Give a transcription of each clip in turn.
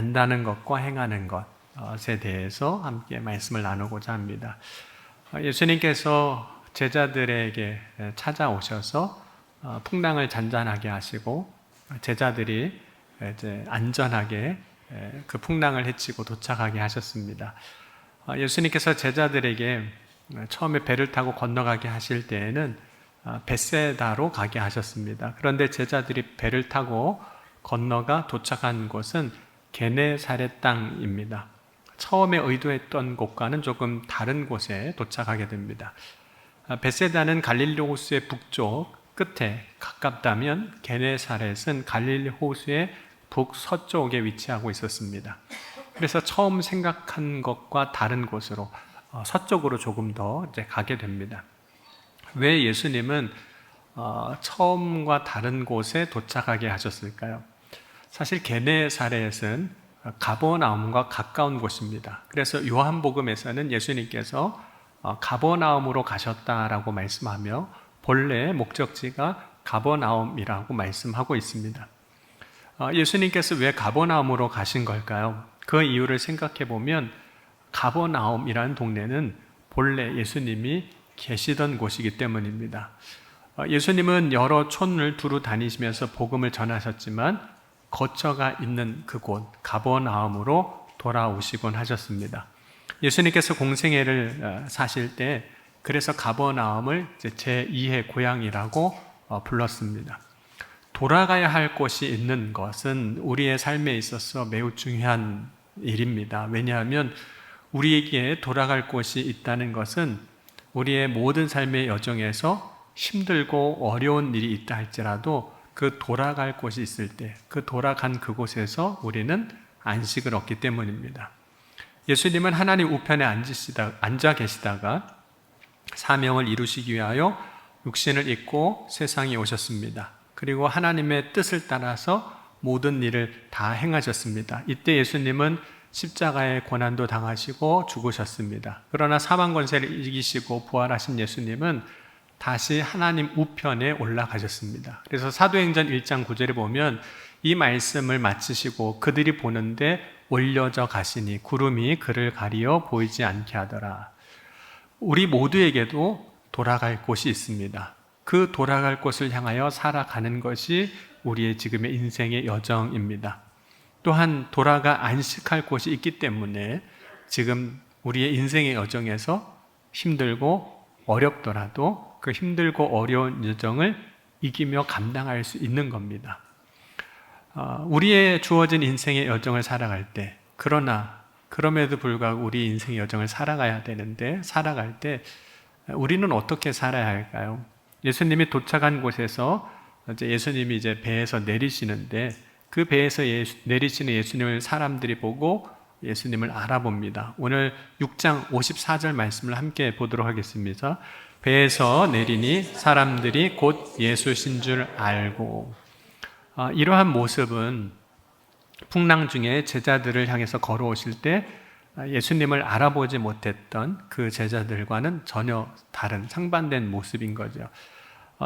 안다는 것과 행하는 것에 대해서 함께 말씀을 나누고자 합니다. 예수님께서 제자들에게 찾아오셔서 풍랑을 잔잔하게 하시고 제자들이 이제 안전하게 그 풍랑을 헤치고 도착하게 하셨습니다. 예수님께서 제자들에게 처음에 배를 타고 건너가게 하실 때에는 벳세다로 가게 하셨습니다. 그런데 제자들이 배를 타고 건너가 도착한 곳은 게네사렛 땅입니다. 처음에 의도했던 곳과는 조금 다른 곳에 도착하게 됩니다. 벳세다는 갈릴리 호수의 북쪽 끝에 가깝다면 게네사렛은 갈릴리 호수의 북서쪽에 위치하고 있었습니다. 그래서 처음 생각한 것과 다른 곳으로 서쪽으로 조금 더 이제 가게 됩니다. 왜 예수님은 처음과 다른 곳에 도착하게 하셨을까요? 사실 게네사렛은 가버나움과 가까운 곳입니다. 그래서 요한복음에서는 예수님께서 가버나움으로 가셨다라고 말씀하며 본래 목적지가 가버나움이라고 말씀하고 있습니다. 예수님께서 왜 가버나움으로 가신 걸까요? 그 이유를 생각해 보면 가버나움이라는 동네는 본래 예수님이 계시던 곳이기 때문입니다. 예수님은 여러 촌을 두루 다니시면서 복음을 전하셨지만 거처가 있는 그곳 가버나움으로 돌아오시곤 하셨습니다. 예수님께서 공생애를 사실 때 그래서 가버나움을 제2의 고향이라고 불렀습니다. 돌아가야 할 곳이 있는 것은 우리의 삶에 있어서 매우 중요한 일입니다. 왜냐하면 우리에게 돌아갈 곳이 있다는 것은 우리의 모든 삶의 여정에서 힘들고 어려운 일이 있다 할지라도 그 돌아갈 곳이 있을 때 그 돌아간 그곳에서 우리는 안식을 얻기 때문입니다. 예수님은 하나님 우편에 앉아 계시다가 사명을 이루시기 위하여 육신을 입고 세상에 오셨습니다. 그리고 하나님의 뜻을 따라서 모든 일을 다 행하셨습니다. 이때 예수님은 십자가의 고난도 당하시고 죽으셨습니다. 그러나 사망 권세를 이기시고 부활하신 예수님은 다시 하나님 우편에 올라가셨습니다. 그래서 사도행전 1장 9절에 보면 이 말씀을 마치시고 그들이 보는데 올려져 가시니 구름이 그를 가리어 보이지 않게 하더라. 우리 모두에게도 돌아갈 곳이 있습니다. 그 돌아갈 곳을 향하여 살아가는 것이 우리의 지금의 인생의 여정입니다. 또한 돌아가 안식할 곳이 있기 때문에 지금 우리의 인생의 여정에서 힘들고 어렵더라도 그 힘들고 어려운 여정을 이기며 감당할 수 있는 겁니다. 우리의 주어진 인생의 여정을 살아갈 때, 그럼에도 불구하고 우리 인생의 여정을 살아가야 되는데, 살아갈 때 우리는 어떻게 살아야 할까요? 예수님이 도착한 곳에서 예수님이 이제 배에서 내리시는데 그 배에서 내리시는 예수님을 사람들이 보고 예수님을 알아봅니다. 오늘 6장 54절 말씀을 함께 보도록 하겠습니다. 배에서 내리니 사람들이 곧 예수신 줄 알고. 이러한 모습은 풍랑 중에 제자들을 향해서 걸어오실 때 예수님을 알아보지 못했던 그 제자들과는 전혀 다른 상반된 모습인 거죠.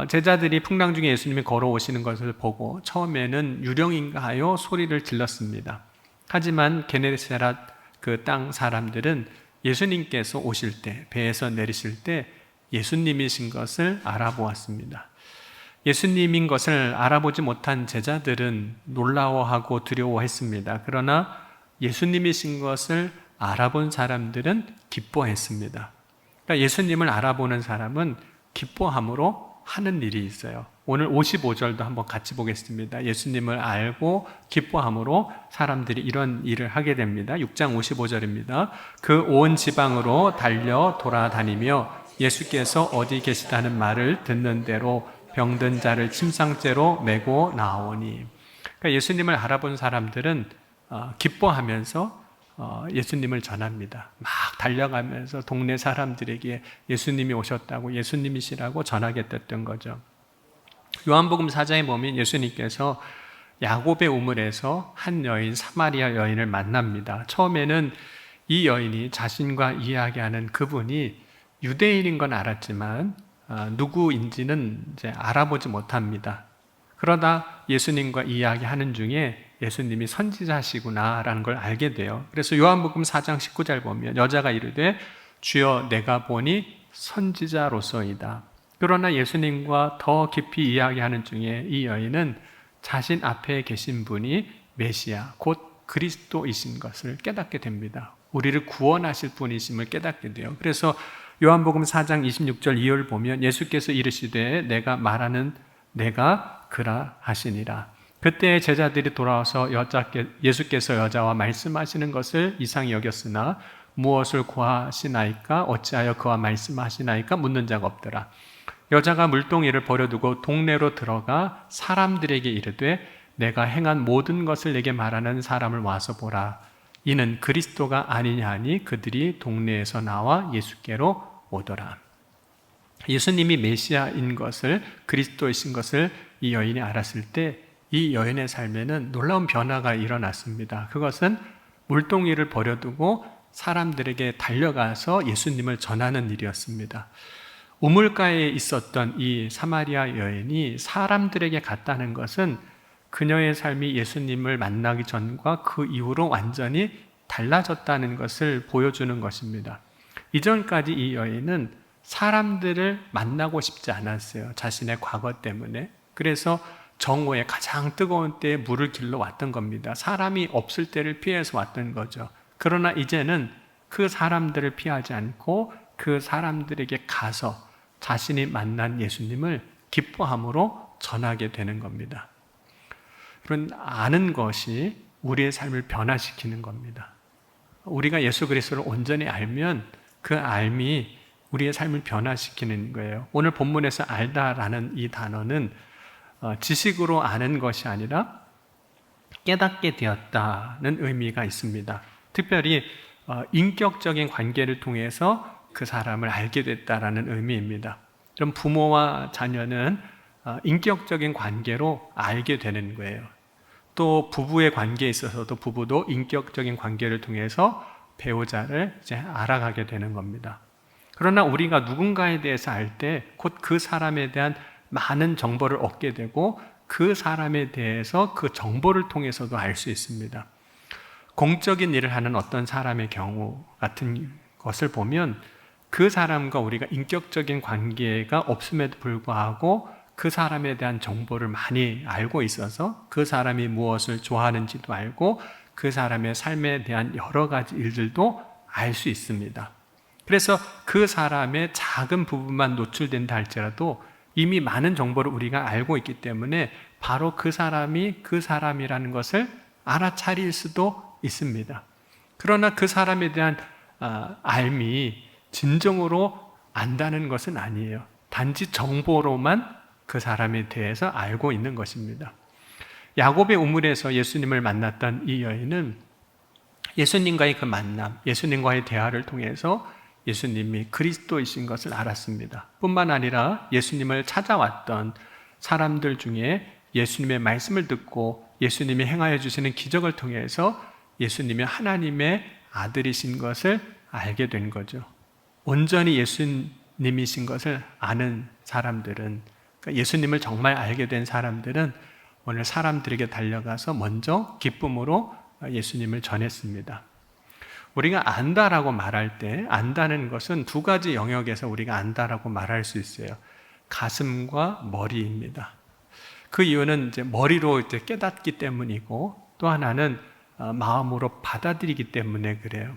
제자들이 풍랑 중에 예수님이 걸어오시는 것을 보고 처음에는 유령인가 하여 소리를 질렀습니다. 하지만 게네사렛 그 땅 사람들은 예수님께서 오실 때, 배에서 내리실 때 예수님이신 것을 알아보았습니다. 예수님인 것을 알아보지 못한 제자들은 놀라워하고 두려워했습니다. 그러나 예수님이신 것을 알아본 사람들은 기뻐했습니다. 그러니까 예수님을 알아보는 사람은 기뻐함으로 하는 일이 있어요. 오늘 55절도 한번 같이 보겠습니다. 예수님을 알고 기뻐함으로 사람들이 이런 일을 하게 됩니다. 6장 55절입니다. 그 온 지방으로 달려 돌아다니며 예수께서 어디 계시다는 말을 듣는 대로 병든 자를 침상째로 메고 나오니. 그러니까 예수님을 알아본 사람들은 기뻐하면서 예수님을 전합니다. 막 달려가면서 동네 사람들에게 예수님이 오셨다고, 예수님이시라고 전하겠다던 거죠. 요한복음 4장에 보면 예수님께서 야곱의 우물에서 한 여인, 사마리아 여인을 만납니다. 처음에는 이 여인이 자신과 이야기하는 그분이 유대인인 건 알았지만 누구인지는 이제 알아보지 못합니다. 그러다 예수님과 이야기하는 중에 예수님이 선지자시구나라는 걸 알게 돼요. 그래서 요한복음 4장 19절 보면 여자가 이르되 주여 내가 보니 선지자로서이다. 그러나 예수님과 더 깊이 이야기하는 중에 이 여인은 자신 앞에 계신 분이 메시아 곧 그리스도이신 것을 깨닫게 됩니다. 우리를 구원하실 분이심을 깨닫게 돼요. 그래서 요한복음 4장 26절 이하를 보면 예수께서 이르시되 내가 말하는 내가 그라 하시니라. 그때 제자들이 돌아와서 예수께서 여자와 말씀하시는 것을 이상히 여겼으나 무엇을 구하시나이까 어찌하여 그와 말씀하시나이까 묻는 자가 없더라. 여자가 물동이를 버려두고 동네로 들어가 사람들에게 이르되 내가 행한 모든 것을 내게 말하는 사람을 와서 보라. 이는 그리스도가 아니냐 하니 그들이 동네에서 나와 예수께로 오더라. 예수님이 메시아인 것을 그리스도이신 것을 이 여인이 알았을 때 이 여인의 삶에는 놀라운 변화가 일어났습니다. 그것은 물동이를 버려두고 사람들에게 달려가서 예수님을 전하는 일이었습니다. 우물가에 있었던 이 사마리아 여인이 사람들에게 갔다는 것은 그녀의 삶이 예수님을 만나기 전과 그 이후로 완전히 달라졌다는 것을 보여주는 것입니다. 이전까지 이 여인은 사람들을 만나고 싶지 않았어요. 자신의 과거 때문에. 그래서 정오에 가장 뜨거운 때에 물을 길러 왔던 겁니다. 사람이 없을 때를 피해서 왔던 거죠. 그러나 이제는 그 사람들을 피하지 않고 그 사람들에게 가서 자신이 만난 예수님을 기뻐함으로 전하게 되는 겁니다. 그런 아는 것이 우리의 삶을 변화시키는 겁니다. 우리가 예수 그리스도를 온전히 알면 그 알미 우리의 삶을 변화시키는 거예요. 오늘 본문에서 알다라는 이 단어는 지식으로 아는 것이 아니라 깨닫게 되었다는 의미가 있습니다. 특별히 인격적인 관계를 통해서 그 사람을 알게 됐다라는 의미입니다. 그럼 부모와 자녀는 인격적인 관계로 알게 되는 거예요. 또 부부의 관계에 있어서도 부부도 인격적인 관계를 통해서 배우자를 이제 알아가게 되는 겁니다. 그러나 우리가 누군가에 대해서 알 때 곧 그 사람에 대한 많은 정보를 얻게 되고 그 사람에 대해서 그 정보를 통해서도 알 수 있습니다. 공적인 일을 하는 어떤 사람의 경우 같은 것을 보면 그 사람과 우리가 인격적인 관계가 없음에도 불구하고 그 사람에 대한 정보를 많이 알고 있어서 그 사람이 무엇을 좋아하는지도 알고 그 사람의 삶에 대한 여러 가지 일들도 알 수 있습니다. 그래서 그 사람의 작은 부분만 노출된다 할지라도 이미 많은 정보를 우리가 알고 있기 때문에 바로 그 사람이 그 사람이라는 것을 알아차릴 수도 있습니다. 그러나 그 사람에 대한 알미 진정으로 안다는 것은 아니에요. 단지 정보로만 그 사람에 대해서 알고 있는 것입니다. 야곱의 우물에서 예수님을 만났던 이 여인은 예수님과의 그 만남, 예수님과의 대화를 통해서 예수님이 그리스도이신 것을 알았습니다. 뿐만 아니라 예수님을 찾아왔던 사람들 중에 예수님의 말씀을 듣고 예수님이 행하여 주시는 기적을 통해서 예수님이 하나님의 아들이신 것을 알게 된 거죠. 온전히 예수님이신 것을 아는 사람들은, 그러니까 예수님을 정말 알게 된 사람들은 오늘 사람들에게 달려가서 먼저 기쁨으로 예수님을 전했습니다. 우리가 안다라고 말할 때 안다는 것은 두 가지 영역에서 우리가 안다라고 말할 수 있어요. 가슴과 머리입니다. 그 이유는 이제 머리로 이제 깨닫기 때문이고 또 하나는 마음으로 받아들이기 때문에 그래요.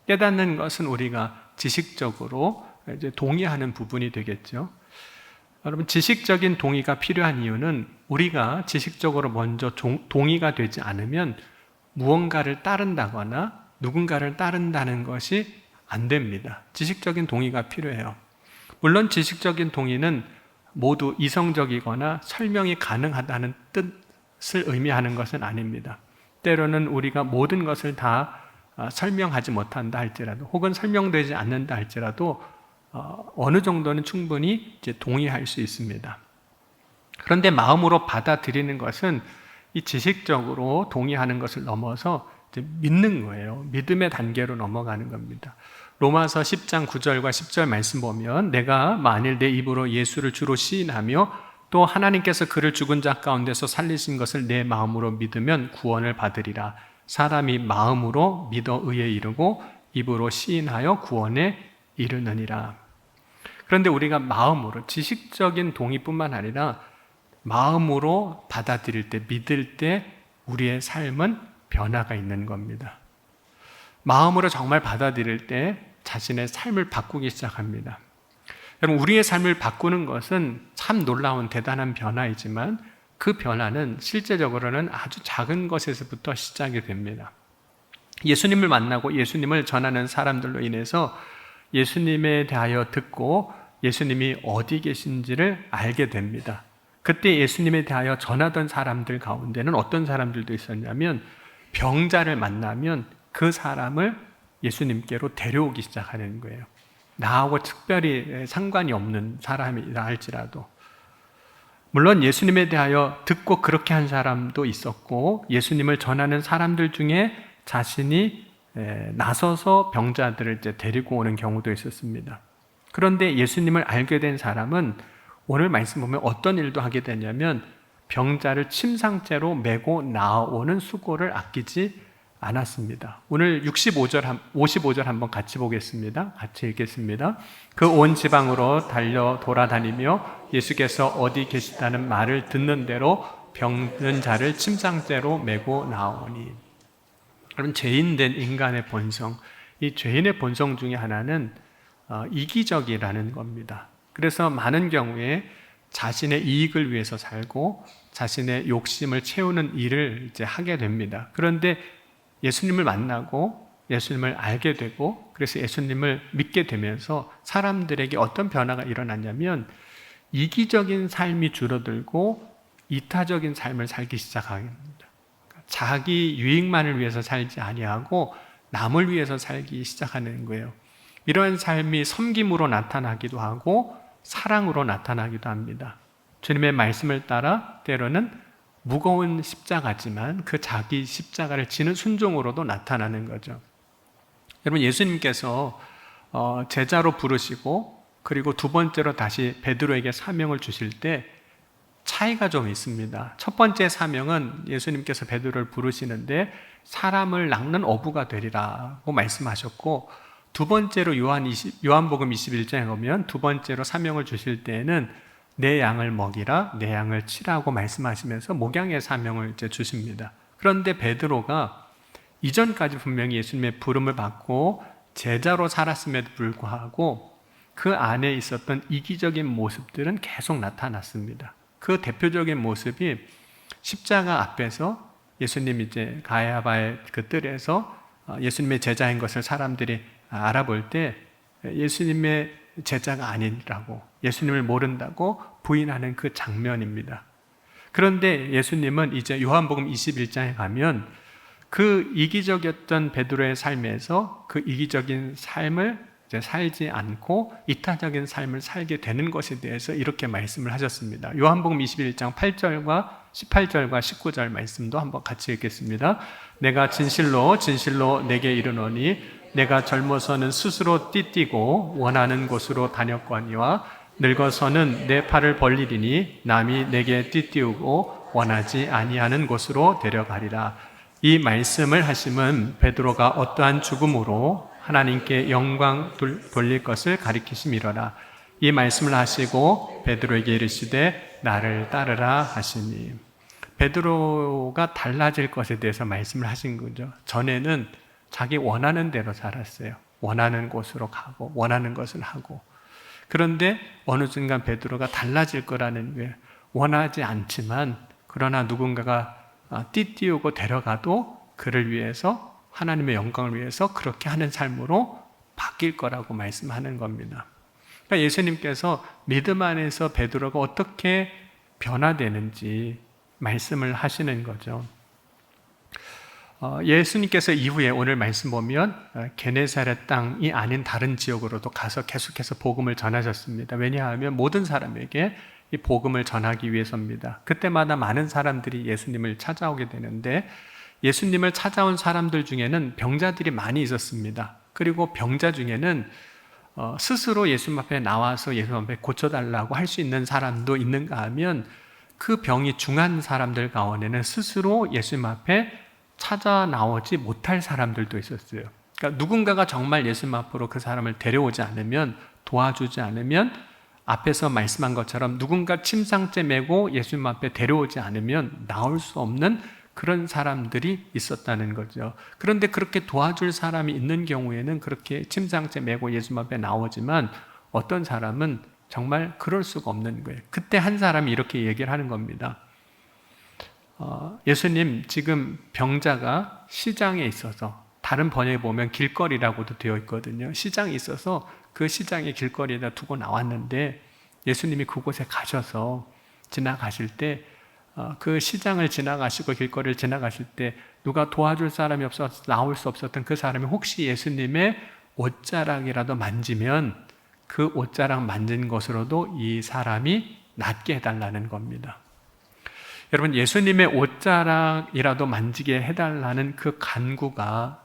깨닫는 것은 우리가 지식적으로 이제 동의하는 부분이 되겠죠. 여러분, 지식적인 동의가 필요한 이유는 우리가 지식적으로 먼저 동의가 되지 않으면 무언가를 따른다거나 누군가를 따른다는 것이 안 됩니다. 지식적인 동의가 필요해요. 물론 지식적인 동의는 모두 이성적이거나 설명이 가능하다는 뜻을 의미하는 것은 아닙니다. 때로는 우리가 모든 것을 다 설명하지 못한다 할지라도 혹은 설명되지 않는다 할지라도 어느 정도는 충분히 이제 동의할 수 있습니다. 그런데 마음으로 받아들이는 것은 이 지식적으로 동의하는 것을 넘어서 이제 믿는 거예요. 믿음의 단계로 넘어가는 겁니다. 로마서 10장 9절과 10절 말씀 보면 내가 만일 내 입으로 예수를 주로 시인하며 또 하나님께서 그를 죽은 자 가운데서 살리신 것을 내 마음으로 믿으면 구원을 받으리라. 사람이 마음으로 믿어 의에 이르고 입으로 시인하여 구원에 이르느니라. 그런데 우리가 마음으로, 지식적인 동의뿐만 아니라 마음으로 받아들일 때, 믿을 때 우리의 삶은 변화가 있는 겁니다. 마음으로 정말 받아들일 때 자신의 삶을 바꾸기 시작합니다. 여러분, 우리의 삶을 바꾸는 것은 참 놀라운 대단한 변화이지만 그 변화는 실제적으로는 아주 작은 것에서부터 시작이 됩니다. 예수님을 만나고 예수님을 전하는 사람들로 인해서 예수님에 대하여 듣고 예수님이 어디 계신지를 알게 됩니다. 그때 예수님에 대하여 전하던 사람들 가운데는 어떤 사람들도 있었냐면, 병자를 만나면 그 사람을 예수님께로 데려오기 시작하는 거예요. 나하고 특별히 상관이 없는 사람이라 할지라도. 물론 예수님에 대하여 듣고 그렇게 한 사람도 있었고, 예수님을 전하는 사람들 중에 자신이 나서서 병자들을 이제 데리고 오는 경우도 있었습니다. 그런데 예수님을 알게 된 사람은 오늘 말씀 보면 어떤 일도 하게 되냐면, 병자를 침상째로 메고 나오는 수고를 아끼지 않았습니다. 오늘 55절 한번 같이 보겠습니다. 같이 읽겠습니다. 그 온 지방으로 달려 돌아다니며 예수께서 어디 계시다는 말을 듣는 대로 병든 자를 침상째로 메고 나오니. 여러분, 죄인된 인간의 본성, 이 죄인의 본성 중에 하나는 이기적이라는 겁니다. 그래서 많은 경우에 자신의 이익을 위해서 살고 자신의 욕심을 채우는 일을 이제 하게 됩니다. 그런데 예수님을 만나고 예수님을 알게 되고, 그래서 예수님을 믿게 되면서 사람들에게 어떤 변화가 일어났냐면, 이기적인 삶이 줄어들고 이타적인 삶을 살기 시작합니다. 자기 유익만을 위해서 살지 아니하고 남을 위해서 살기 시작하는 거예요. 이러한 삶이 섬김으로 나타나기도 하고 사랑으로 나타나기도 합니다. 주님의 말씀을 따라 때로는 무거운 십자가지만 그 자기 십자가를 지는 순종으로도 나타나는 거죠. 여러분, 예수님께서 제자로 부르시고 그리고 두 번째로 다시 베드로에게 사명을 주실 때 차이가 좀 있습니다. 첫 번째 사명은 예수님께서 베드로를 부르시는데 사람을 낚는 어부가 되리라고 말씀하셨고, 두 번째로 요한복음 21장에 보면 두 번째로 사명을 주실 때에는 내 양을 먹이라, 내 양을 치라고 말씀하시면서 목양의 사명을 이제 주십니다. 그런데 베드로가 이전까지 분명히 예수님의 부름을 받고 제자로 살았음에도 불구하고 그 안에 있었던 이기적인 모습들은 계속 나타났습니다. 그 대표적인 모습이 십자가 앞에서 예수님 이제 가야바의 그 뜰에서 예수님의 제자인 것을 사람들이 알아볼 때 예수님의 제자가 아니라고, 예수님을 모른다고 부인하는 그 장면입니다. 그런데 예수님은 이제 요한복음 21장에 가면 그 이기적이었던 베드로의 삶에서 그 이기적인 삶을 이제 살지 않고 이타적인 삶을 살게 되는 것에 대해서 이렇게 말씀을 하셨습니다. 요한복음 21장 8절과 18절과 19절 말씀도 한번 같이 읽겠습니다. 내가 진실로 진실로 내게 이르노니 내가 젊어서는 스스로 띠띠고 원하는 곳으로 다녔거니와 늙어서는 내 팔을 벌리리니 남이 내게 띠띠우고 원하지 아니하는 곳으로 데려가리라. 이 말씀을 하심은 베드로가 어떠한 죽음으로 하나님께 영광 돌릴 것을 가리키심이로라. 이 말씀을 하시고 베드로에게 이르시되 나를 따르라 하시니. 베드로가 달라질 것에 대해서 말씀을 하신 거죠. 전에는 자기 원하는 대로 살았어요. 원하는 곳으로 가고 원하는 것을 하고. 그런데 어느 순간 베드로가 달라질 거라는 게, 원하지 않지만 그러나 누군가가 띠띠우고 데려가도 그를 위해서, 하나님의 영광을 위해서 그렇게 하는 삶으로 바뀔 거라고 말씀하는 겁니다. 그러니까 예수님께서 믿음 안에서 베드로가 어떻게 변화되는지 말씀을 하시는 거죠. 예수님께서 이후에 오늘 말씀 보면 게네사렛 땅이 아닌 다른 지역으로도 가서 계속해서 복음을 전하셨습니다. 왜냐하면 모든 사람에게 이 복음을 전하기 위해서입니다. 그때마다 많은 사람들이 예수님을 찾아오게 되는데, 예수님을 찾아온 사람들 중에는 병자들이 많이 있었습니다. 그리고 병자 중에는 스스로 예수님 앞에 나와서 예수님 앞에 고쳐달라고 할 수 있는 사람도 있는가 하면 그 병이 중한 사람들 가운데는 스스로 예수님 앞에 찾아 나오지 못할 사람들도 있었어요. 그러니까 누군가가 정말 예수님 앞으로 그 사람을 데려오지 않으면, 도와주지 않으면, 앞에서 말씀한 것처럼 누군가 침상째 메고 예수님 앞에 데려오지 않으면 나올 수 없는 그런 사람들이 있었다는 거죠. 그런데 그렇게 도와줄 사람이 있는 경우에는 그렇게 침상째 메고 예수님 앞에 나오지만 어떤 사람은 정말 그럴 수가 없는 거예요. 그때 한 사람이 이렇게 얘기를 하는 겁니다. 예수님, 지금 병자가 시장에 있어서, 다른 번역에 보면 길거리라고도 되어 있거든요. 시장에 있어서 그 시장의 길거리에다 두고 나왔는데 예수님이 그곳에 가셔서 지나가실 때 그 시장을 지나가시고 길거리를 지나가실 때 누가 도와줄 사람이 없어서 나올 수 없었던 그 사람이 혹시 예수님의 옷자락이라도 만지면 그 옷자락 만진 것으로도 이 사람이 낫게 해달라는 겁니다. 여러분, 예수님의 옷자락이라도 만지게 해달라는 그 간구가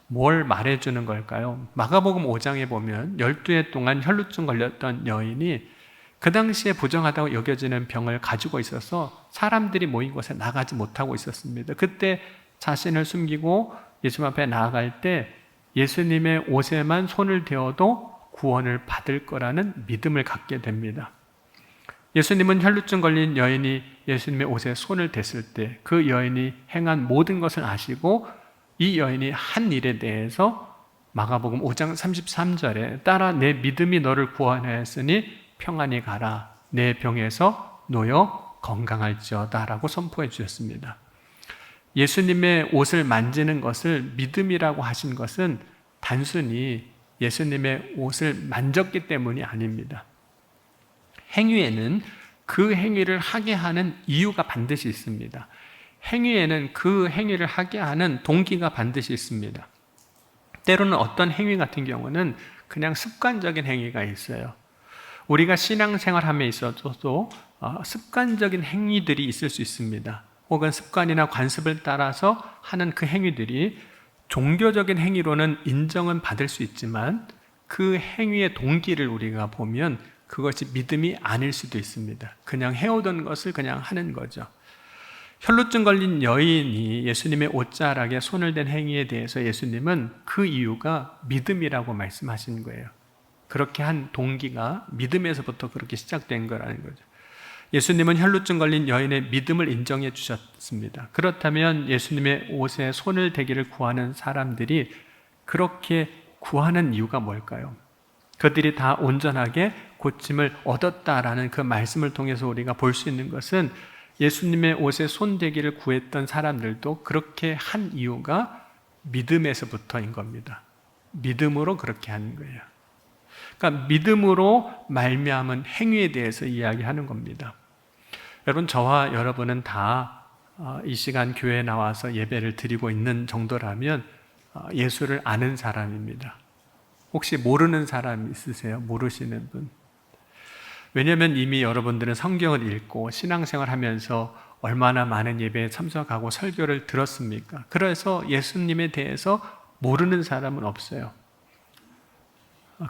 뭘 말해주는 걸까요? 마가복음 5장에 보면 12해 동안 혈루증 걸렸던 여인이 그 당시에 부정하다고 여겨지는 병을 가지고 있어서 사람들이 모인 곳에 나가지 못하고 있었습니다. 그때 자신을 숨기고 예수님 앞에 나아갈 때 예수님의 옷에만 손을 대어도 구원을 받을 거라는 믿음을 갖게 됩니다. 예수님은 혈루증 걸린 여인이 예수님의 옷에 손을 댔을 때 그 여인이 행한 모든 것을 아시고 이 여인이 한 일에 대해서 마가복음 5장 33절에 따라 내 믿음이 너를 구원하였으니 평안히 가라, 내 병에서 놓여 건강할지어다 라고 선포해 주셨습니다. 예수님의 옷을 만지는 것을 믿음이라고 하신 것은 단순히 예수님의 옷을 만졌기 때문이 아닙니다. 행위에는 그 행위를 하게 하는 이유가 반드시 있습니다. 행위에는 그 행위를 하게 하는 동기가 반드시 있습니다. 때로는 어떤 행위 같은 경우는 그냥 습관적인 행위가 있어요. 우리가 신앙생활함에 있어서도 습관적인 행위들이 있을 수 있습니다. 혹은 습관이나 관습을 따라서 하는 그 행위들이 종교적인 행위로는 인정은 받을 수 있지만 그 행위의 동기를 우리가 보면 그것이 믿음이 아닐 수도 있습니다. 그냥 해오던 것을 그냥 하는 거죠. 혈루증 걸린 여인이 예수님의 옷자락에 손을 댄 행위에 대해서 예수님은 그 이유가 믿음이라고 말씀하신 거예요. 그렇게 한 동기가 믿음에서부터 그렇게 시작된 거라는 거죠. 예수님은 혈루증 걸린 여인의 믿음을 인정해 주셨습니다. 그렇다면 예수님의 옷에 손을 대기를 구하는 사람들이 그렇게 구하는 이유가 뭘까요? 그들이 다 온전하게 고침을 얻었다라는 그 말씀을 통해서 우리가 볼 수 있는 것은 예수님의 옷에 손대기를 구했던 사람들도 그렇게 한 이유가 믿음에서부터인 겁니다. 믿음으로 그렇게 하는 거예요. 그러니까 믿음으로 말미암은 행위에 대해서 이야기하는 겁니다. 여러분, 저와 여러분은 다 이 시간 교회에 나와서 예배를 드리고 있는 정도라면 예수를 아는 사람입니다. 혹시 모르는 사람 있으세요? 모르시는 분? 왜냐하면 이미 여러분들은 성경을 읽고 신앙생활 하면서 얼마나 많은 예배에 참석하고 설교를 들었습니까? 그래서 예수님에 대해서 모르는 사람은 없어요.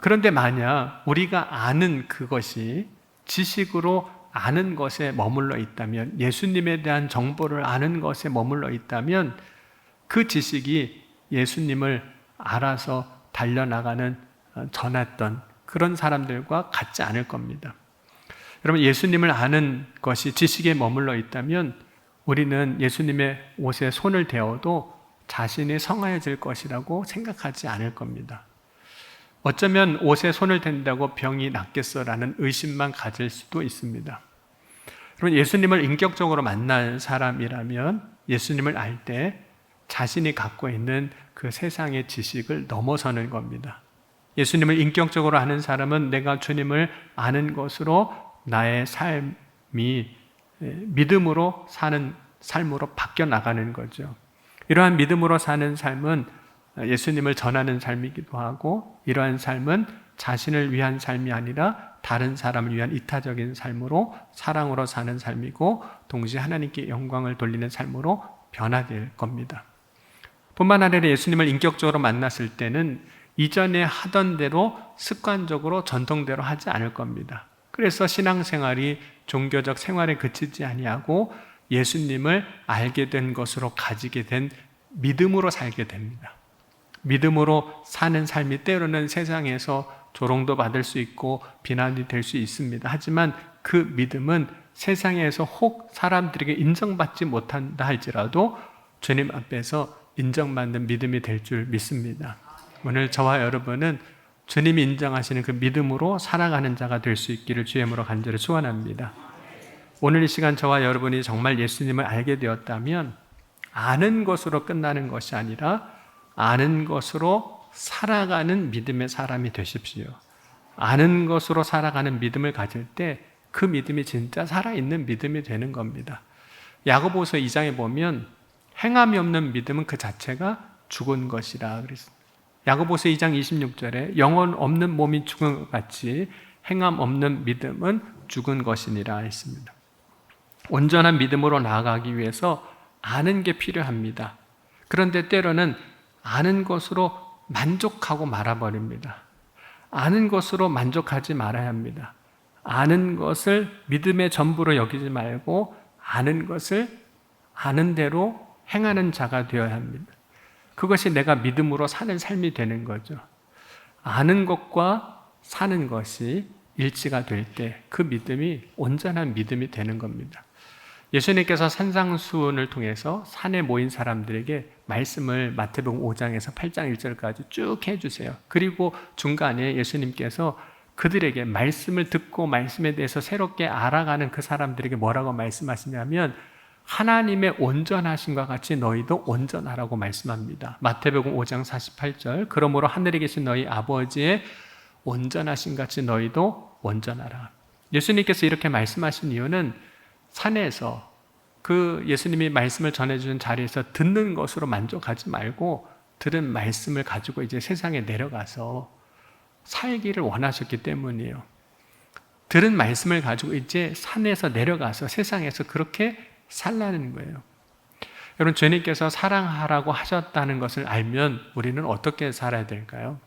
그런데 만약 우리가 아는 그것이 지식으로 아는 것에 머물러 있다면, 예수님에 대한 정보를 아는 것에 머물러 있다면 그 지식이 예수님을 알아서 달려나가는 전했던 그런 사람들과 같지 않을 겁니다. 여러분, 예수님을 아는 것이 지식에 머물러 있다면 우리는 예수님의 옷에 손을 대어도 자신이 성하여질 것이라고 생각하지 않을 겁니다. 어쩌면 옷에 손을 댄다고 병이 낫겠어라는 의심만 가질 수도 있습니다. 여러분, 예수님을 인격적으로 만난 사람이라면 예수님을 알 때 자신이 갖고 있는 그 세상의 지식을 넘어서는 겁니다. 예수님을 인격적으로 아는 사람은 내가 주님을 아는 것으로 나의 삶이 믿음으로 사는 삶으로 바뀌어 나가는 거죠. 이러한 믿음으로 사는 삶은 예수님을 전하는 삶이기도 하고, 이러한 삶은 자신을 위한 삶이 아니라 다른 사람을 위한 이타적인 삶으로, 사랑으로 사는 삶이고, 동시에 하나님께 영광을 돌리는 삶으로 변화될 겁니다. 뿐만 아니라 예수님을 인격적으로 만났을 때는 이전에 하던 대로 습관적으로 전통대로 하지 않을 겁니다. 그래서 신앙생활이 종교적 생활에 그치지 아니하고 예수님을 알게 된 것으로 가지게 된 믿음으로 살게 됩니다. 믿음으로 사는 삶이 때로는 세상에서 조롱도 받을 수 있고 비난이 될 수 있습니다. 하지만 그 믿음은 세상에서 혹 사람들에게 인정받지 못한다 할지라도 주님 앞에서 인정받는 믿음이 될 줄 믿습니다. 오늘 저와 여러분은 주님이 인정하시는 그 믿음으로 살아가는 자가 될 수 있기를 주의 이름으로 간절히 소원합니다. 오늘 이 시간 저와 여러분이 정말 예수님을 알게 되었다면 아는 것으로 끝나는 것이 아니라 아는 것으로 살아가는 믿음의 사람이 되십시오. 아는 것으로 살아가는 믿음을 가질 때 그 믿음이 진짜 살아있는 믿음이 되는 겁니다. 야고보서 2장에 보면 행함이 없는 믿음은 그 자체가 죽은 것이라 그랬습니다. 야고보서 2장 26절에 영혼 없는 몸이 죽은 것 같이 행함 없는 믿음은 죽은 것이니라 했습니다. 온전한 믿음으로 나아가기 위해서 아는 게 필요합니다. 그런데 때로는 아는 것으로 만족하고 말아버립니다. 아는 것으로 만족하지 말아야 합니다. 아는 것을 믿음의 전부로 여기지 말고 아는 것을 아는 대로 행하는 자가 되어야 합니다. 그것이 내가 믿음으로 사는 삶이 되는 거죠. 아는 것과 사는 것이 일치가 될 때 그 믿음이 온전한 믿음이 되는 겁니다. 예수님께서 산상수훈을 통해서 산에 모인 사람들에게 말씀을 마태복음 5장에서 8장 1절까지 쭉 해주세요. 그리고 중간에 예수님께서 그들에게 말씀을 듣고 말씀에 대해서 새롭게 알아가는 그 사람들에게 뭐라고 말씀하시냐면 하나님의 온전하심과 같이 너희도 온전하라고 말씀합니다. 마태복음 5장 48절 그러므로 하늘에 계신 너희 아버지의 온전하심 같이 너희도 온전하라. 예수님께서 이렇게 말씀하신 이유는 산에서 그 예수님이 말씀을 전해주는 자리에서 듣는 것으로 만족하지 말고 들은 말씀을 가지고 이제 세상에 내려가서 살기를 원하셨기 때문이에요. 들은 말씀을 가지고 이제 산에서 내려가서 세상에서 그렇게 살라는 거예요. 여러분, 주님께서 사랑하라고 하셨다는 것을 알면 우리는 어떻게 살아야 될까요?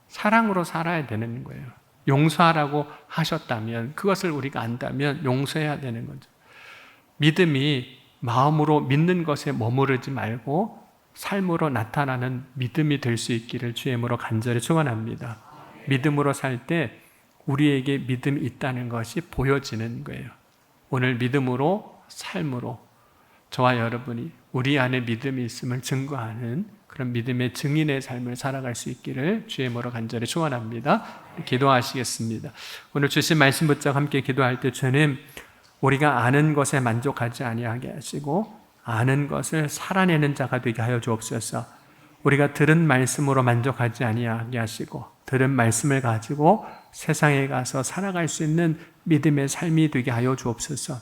사랑으로 살아야 되는 거예요. 용서하라고 하셨다면, 그것을 우리가 안다면 용서해야 되는 거죠. 믿음이 마음으로 믿는 것에 머무르지 말고 삶으로 나타나는 믿음이 될 수 있기를 주의 이름으로 간절히 축원합니다. 믿음으로 살 때 우리에게 믿음이 있다는 것이 보여지는 거예요. 오늘 믿음으로 삶으로 저와 여러분이 우리 안에 믿음이 있음을 증거하는 그런 믿음의 증인의 삶을 살아갈 수 있기를 주의 이름으로 간절히 축원합니다. 기도하시겠습니다. 오늘 주신 말씀 붙잡고 함께 기도할 때 주님, 우리가 아는 것에 만족하지 아니하게 하시고 아는 것을 살아내는 자가 되게 하여 주옵소서. 우리가 들은 말씀으로 만족하지 아니하게 하시고 들은 말씀을 가지고 세상에 가서 살아갈 수 있는 믿음의 삶이 되게 하여 주옵소서.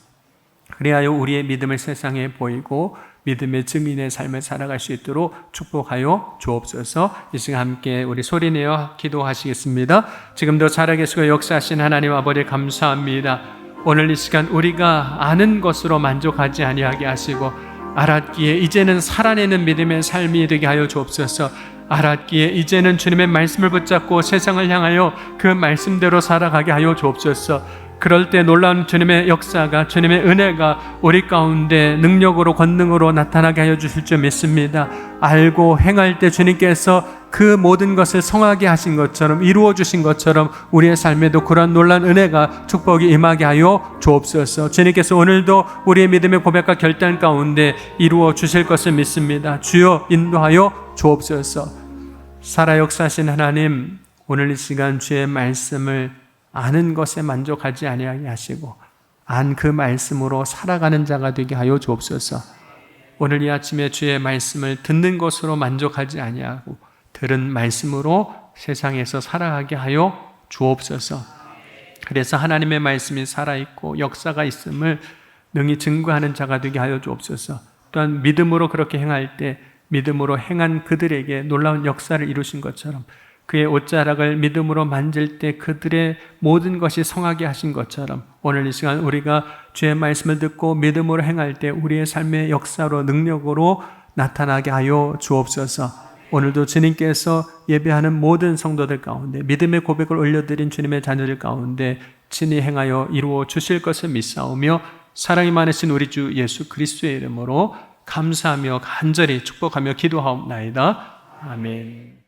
그리하여 우리의 믿음을 세상에 보이고 믿음의 증인의 삶을 살아갈 수 있도록 축복하여 주옵소서. 이 시간 함께 우리 소리내어 기도하시겠습니다. 지금도 살아계시고 역사하신 하나님 아버지 감사합니다. 오늘 이 시간 우리가 아는 것으로 만족하지 아니하게 하시고 알았기에 이제는 살아내는 믿음의 삶이 되게 하여 주옵소서. 알았기에 이제는 주님의 말씀을 붙잡고 세상을 향하여 그 말씀대로 살아가게 하여 주옵소서. 그럴 때 놀라운 주님의 역사가, 주님의 은혜가 우리 가운데 능력으로 권능으로 나타나게 하여 주실 줄 믿습니다. 알고 행할 때 주님께서 그 모든 것을 성하게 하신 것처럼, 이루어 주신 것처럼 우리의 삶에도 그러한 놀라운 은혜가, 축복이 임하게 하여 주옵소서. 주님께서 오늘도 우리의 믿음의 고백과 결단 가운데 이루어 주실 것을 믿습니다. 주여 인도하여 주옵소서. 살아 역사하신 하나님, 오늘 이 시간 주의 말씀을 아는 것에 만족하지 아니하게 하시고 안 그 말씀으로 살아가는 자가 되게 하여 주옵소서. 오늘 이 아침에 주의 말씀을 듣는 것으로 만족하지 아니하고 들은 말씀으로 세상에서 살아가게 하여 주옵소서. 그래서 하나님의 말씀이 살아있고 역사가 있음을 능히 증거하는 자가 되게 하여 주옵소서. 또한 믿음으로 그렇게 행할 때 믿음으로 행한 그들에게 놀라운 역사를 이루신 것처럼 그의 옷자락을 믿음으로 만질 때 그들의 모든 것이 성하게 하신 것처럼 오늘 이 시간 우리가 주의 말씀을 듣고 믿음으로 행할 때 우리의 삶의 역사로 능력으로 나타나게 하여 주옵소서. 오늘도 주님께서 예배하는 모든 성도들 가운데 믿음의 고백을 올려드린 주님의 자녀들 가운데 친히 행하여 이루어 주실 것을 믿사오며 사랑이 많으신 우리 주 예수 그리스도의 이름으로 감사하며 간절히 축복하며 기도하옵나이다. 아멘.